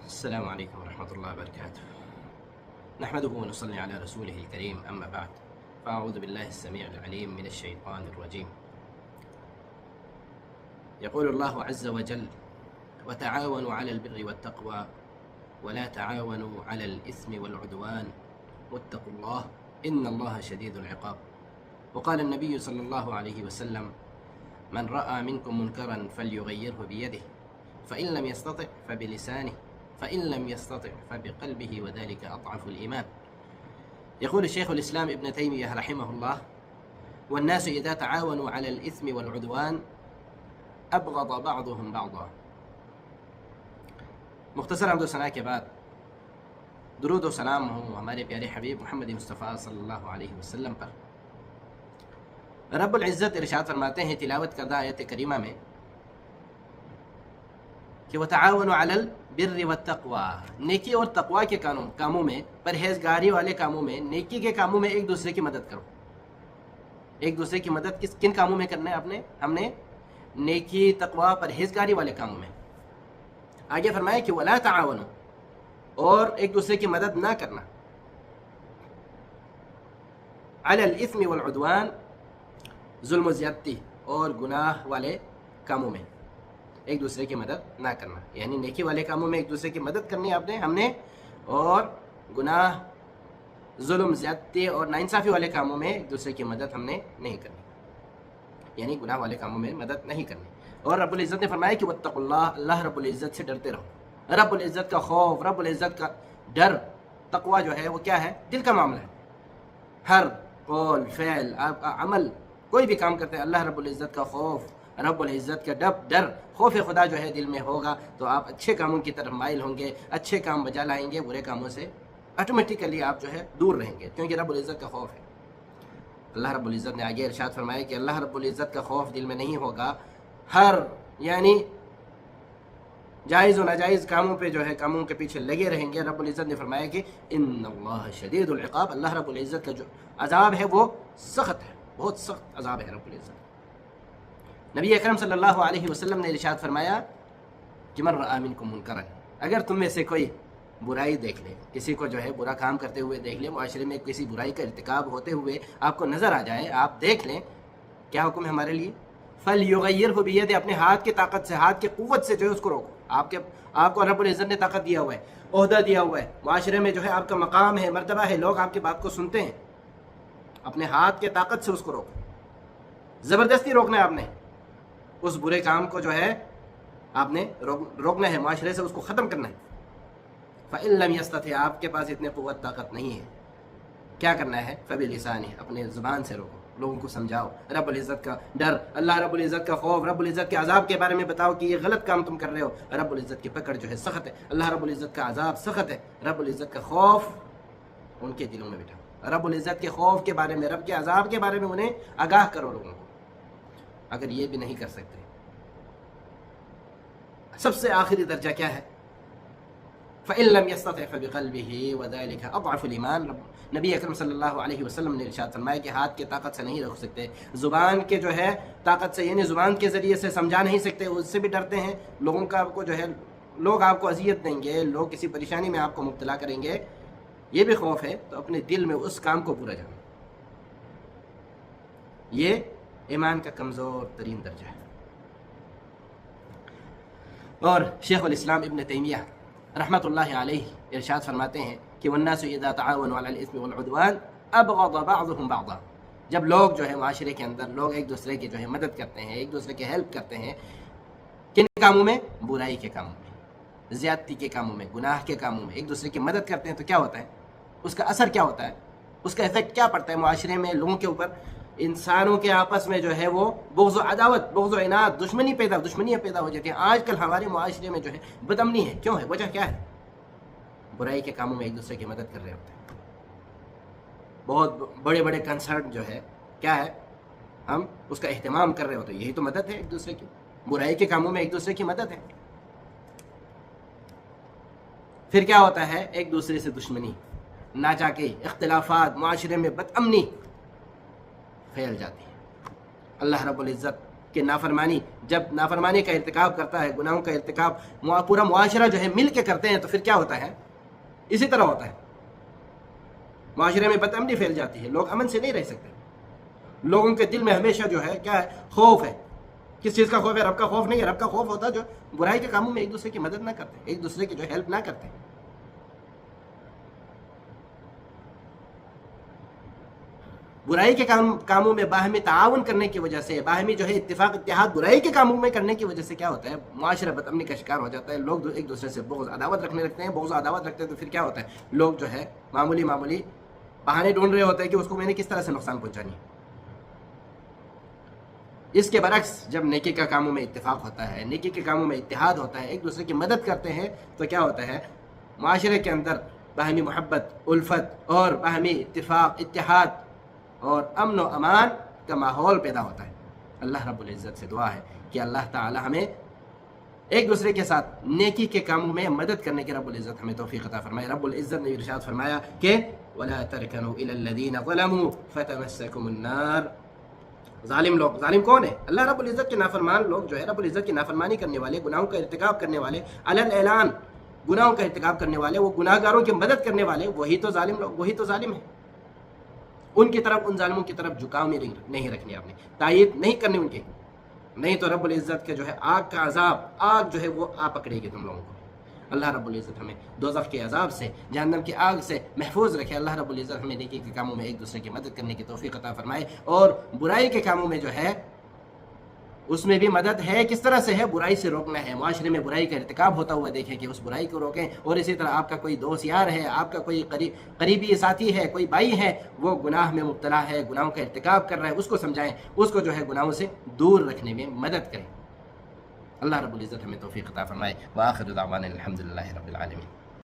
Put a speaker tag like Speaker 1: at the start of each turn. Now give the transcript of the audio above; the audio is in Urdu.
Speaker 1: السلام عليكم ورحمة الله وبركاته. نحمده ونصلي على رسوله الكريم، أما بعد، فأعوذ بالله السميع العليم من الشيطان الرجيم. يقول الله عز وجل: وتعاونوا على البر والتقوى ولا تعاونوا على الإثم والعدوان واتقوا الله إن الله شديد العقاب. وقال النبي صلى الله عليه وسلم: من رأى منكم منكرا فليغيره بيده، فإن لم يستطع فبلسانه، فإن لم يستطع فبقلبه، وذلك أضعف الإيمان. يقول الشيخ الإسلام ابن تيمية رحمه الله: والناس إذا تعاونوا على الإثم والعدوان أبغض بعضهم بعضا. مختصر حمد و ثنا کے بعد درود و سلام ہوں ہمارے پیارے حبیب محمد مصطفیٰ صلی اللہ علیہ وسلم پر۔ رب العزت ارشاد فرماتے ہیں تلاوت کردہ آیت کریمہ میں کہ وتعاونوا علی البر والتقوی، نیکی اور تقوی کے کاموں میں، پرہیزگاری والے کاموں میں، نیکی کے کاموں میں ایک دوسرے کی مدد کرو۔ ایک دوسرے کی مدد کن کاموں میں کرنا ہے؟ ہم نے نیکی، تقوی، پرہیزگاری والے کاموں میں۔ آگے فرمایا کہ ولا تعاونوا، اور ایک دوسرے کی مدد نہ کرنا، علی الاثم والعدوان، ظلم و زیادتی اور گناہ والے کاموں میں ایک دوسرے کی مدد نہ کرنا، یعنی نیکی والے کاموں میں ایک دوسرے کی مدد کرنی ہے ہم نے، اور گناہ، ظلم، زیادتی اور ناانصافی والے کاموں میں ایک دوسرے کی مدد ہم نے نہیں کرنی، یعنی گناہ والے کاموں میں مدد نہیں کرنی۔ اور رب العزت نے فرمایا کہ واتقوا اللہ، اللہ رب العزت سے ڈرتے رہو۔ رب العزت کا خوف، رب العزت کا ڈر، تقوی جو ہے وہ کیا ہے؟ دل کا معاملہ ہے۔ ہر قول، فعل، عمل، کوئی بھی کام کرتے ہیں، اللہ رب العزت کا خوف، رب العزت کا ڈر، خوف خدا جو ہے دل میں ہوگا تو آپ اچھے کاموں کی طرف مائل ہوں گے، اچھے کام بجا لائیں گے، برے کاموں سے آٹومیٹیکلی آپ جو ہے دور رہیں گے، کیونکہ رب العزت کا خوف ہے۔ اللہ رب العزت نے آگے ارشاد فرمایا کہ اللہ رب العزت کا خوف دل میں نہیں ہوگا، ہر یعنی جائز و ناجائز کاموں پہ جو ہے کاموں کے پیچھے لگے رہیں گے۔ رب العزت نے فرمایا کہ ان اللہ شدید العقاب، اللہ رب العزت کا جو عذاب ہے وہ سخت ہے، بہت سخت عذاب ہے رب العزت۔ نبی اکرم صلی اللہ علیہ وسلم نے ارشاد فرمایا کہ من رأى منکم منکرا، اگر تم میں سے کوئی برائی دیکھ لے، کسی کو جو ہے برا کام کرتے ہوئے دیکھ لے، معاشرے میں کسی برائی کا ارتکاب ہوتے ہوئے آپ کو نظر آ جائے، آپ دیکھ لیں، کیا حکم ہے ہمارے لیے؟ فَلْيُغَيِّرْهُ بِيَدِهِ، اپنے ہاتھ کی طاقت سے، ہاتھ کی قوت سے جو ہے اس کو روکو۔ آپ کو رب العزت نے طاقت دیا ہوا ہے، عہدہ دیا ہوا ہے، معاشرے میں جو ہے آپ کا مقام ہے، مرتبہ ہے، لوگ آپ کی بات کو سنتے ہیں، اپنے ہاتھ کی طاقت سے اس کو روکو۔ زبردستی روکنا ہے آپ نے، اس برے کام کو جو ہے آپ نے روکنا ہے، معاشرے سے اس کو ختم کرنا ہے۔ فَإِن لَمْ يَسْتَطِعْ، آپ کے پاس اتنے قوت طاقت نہیں ہے، کیا کرنا ہے؟ فَبِلِسَانِهِ، اپنے زبان سے روکو، لوگوں کو سمجھاؤ رب العزت کا ڈر، اللہ رب العزت کا خوف، رب العزت کے عذاب کے بارے میں بتاؤ کہ یہ غلط کام تم کر رہے ہو، رب العزت کی پکڑ جو ہے سخت ہے، اللہ رب العزت کا عذاب سخت ہے، رب العزت کا خوف ان کے دلوں میں بٹھاؤ، رب العزت کے خوف کے بارے میں، رب کے عذاب کے بارے میں انہیں آگاہ کرو لوگوں کو۔ اگر یہ بھی نہیں کر سکتے، سب سے آخری درجہ کیا ہے؟ فَإِن لَمْ يَسْتَطِعْ فَبِقَلْبِهِ وَذَلِكَ أَضْعَفُ الْإِيمَانِ، نبی اکرم صلی اللہ علیہ وسلم نے ارشاد فرمایا کہ ہاتھ کے طاقت سے نہیں روک سکتے، زبان کے جو ہے طاقت سے، یعنی زبان کے ذریعے سے سمجھا نہیں سکتے، اس سے بھی ڈرتے ہیں، لوگوں کا آپ کو جو ہے، لوگ آپ کو اذیت دیں گے، لوگ کسی پریشانی میں آپ کو مبتلا کریں گے، یہ بھی خوف ہے، تو اپنے دل میں اس کام کو پورا جانا، یہ ایمان کا کمزور ترین درجہ ہے۔ اور شیخ الاسلام ابن تیمیہ رحمۃ اللہ علیہ ارشاد فرماتے ہیں کہ والناس اذا تعاونوا علی الاثم والعدوان ابغض بعضهم بعضا، جب لوگ جو ہے معاشرے کے اندر لوگ ایک دوسرے کی جو ہے مدد کرتے ہیں، ایک دوسرے کی ہیلپ کرتے ہیں، کن کاموں میں؟ برائی کے کاموں میں، زیادتی کے کاموں میں، گناہ کے کاموں میں ایک دوسرے کی مدد کرتے ہیں، تو کیا ہوتا ہے؟ اس کا اثر کیا ہوتا ہے؟ اس کا افیکٹ کیا پڑتا ہے معاشرے میں، لوگوں کے اوپر؟ انسانوں کے آپس میں جو ہے وہ بغض و عداوت، بغض و عناد، دشمنیاں پیدا ہو جاتی ہیں۔ آج کل ہمارے معاشرے میں جو ہے بدامنی ہے، کیوں ہے؟ وجہ کیا ہے؟ برائی کے کاموں میں ایک دوسرے کی مدد کر رہے ہوتے ہیں۔ بہت بڑے بڑے کنسرٹ جو ہے کیا ہے؟ ہم اس کا اہتمام کر رہے ہوتے ہیں، یہی تو مدد ہے ایک دوسرے کی، برائی کے کاموں میں ایک دوسرے کی مدد ہے۔ پھر کیا ہوتا ہے؟ ایک دوسرے سے دشمنی، ناچاکی، اختلافات، معاشرے میں بد امنی پھیل جاتی ہے۔ اللہ رب العزت کہ نافرمانی، جب نافرمانی کا ارتکاب کرتا ہے، گناہوں کا ارتکاب پورا معاشرہ جو ہے مل کے کرتے ہیں تو پھر کیا ہوتا ہے؟ اسی طرح ہوتا ہے، معاشرے میں بد امنی پھیل جاتی ہے، لوگ امن سے نہیں رہ سکتے، لوگوں کے دل میں ہمیشہ جو ہے کیا ہے؟ خوف ہے۔ کس چیز کا خوف ہے؟ رب کا خوف نہیں ہے، رب کا خوف ہوتا ہے جو برائی کے کاموں میں ایک دوسرے کی مدد نہ کرتے، ایک دوسرے کی جو ہیلپ نہ کرتے۔ برائی کے کاموں میں باہمی تعاون کرنے کی وجہ سے، باہمی جو ہے اتفاق اتحاد برائی کے کاموں میں کرنے کی وجہ سے کیا ہوتا ہے؟ معاشرہ بد امنی کا شکار ہو جاتا ہے، لوگ ایک دوسرے سے بغض عداوت رکھنے لگتے ہیں، بغض عداوت رکھتے ہیں تو پھر کیا ہوتا ہے؟ لوگ جو ہے معمولی بہانے ڈھونڈ رہے ہوتے ہیں کہ اس کو میں نے کس طرح سے نقصان پہنچانی ہے۔ اس کے برعکس جب نیکی کا کاموں میں اتفاق ہوتا ہے، نیکی کے کاموں میں اتحاد ہوتا ہے، ایک دوسرے کی مدد کرتے ہیں تو کیا ہوتا ہے؟ معاشرے کے اندر باہمی محبت، الفت اور باہمی اتفاق، اتحاد اور امن و امان کا ماحول پیدا ہوتا ہے۔ اللہ رب العزت سے دعا ہے کہ اللہ تعالی ہمیں ایک دوسرے کے ساتھ نیکی کے کاموں میں مدد کرنے کی رب العزت ہمیں توفیق عطا فرمائے۔ رب العزت نے ارشاد فرمایا کہ وَلَا تَرْكَنُوا إِلَى الَّذِينَ ظَلَمُوا فَتَمَسَّكُمُ النَّارُ۔ ظالم لوگ، ظالم کون ہے؟ اللہ رب العزت کے نافرمان لوگ جو ہے، رب العزت کی نافرمانی کرنے والے، گناہوں کا ارتکاب کرنے والے، علی الاعلان گناہوں کا ارتکاب کرنے والے، وہ گناہ گاروں کی مدد کرنے والے، وہی تو ظالم لوگ، وہی تو ظالم ہیں۔ ان کی طرف، ان ظالموں کی طرف جھکاؤ نہیں رکھنی، آپ نے تائید نہیں کرنی ان کی، نہیں تو رب العزت کے جو ہے آگ کا عذاب، آگ جو ہے وہ آ پکڑے گی تم لوگوں کو۔ اللہ رب العزت ہمیں دوزخ کے عذاب سے، جہنم کی آگ سے محفوظ رکھے۔ اللہ رب العزت ہمیں نیکی کے کاموں میں ایک دوسرے کی مدد کرنے کی توفیق عطا فرمائے، اور برائی کے کاموں میں جو ہے اس میں بھی مدد ہے، کس طرح سے ہے؟ برائی سے روکنا ہے، معاشرے میں برائی کا ارتکاب ہوتا ہوا دیکھیں کہ اس برائی کو روکیں، اور اسی طرح آپ کا کوئی دوست یار ہے، آپ کا کوئی قریبی ساتھی ہے، کوئی بھائی ہے، وہ گناہ میں مبتلا ہے، گناہوں کا ارتکاب کر رہا ہے، اس کو سمجھائیں، اس کو جو ہے گناہوں سے دور رکھنے میں مدد کریں۔ اللہ رب العزت ہمیں توفیق عطا فرمائے۔ وآخر دعوانا الحمدللہ رب العالمین۔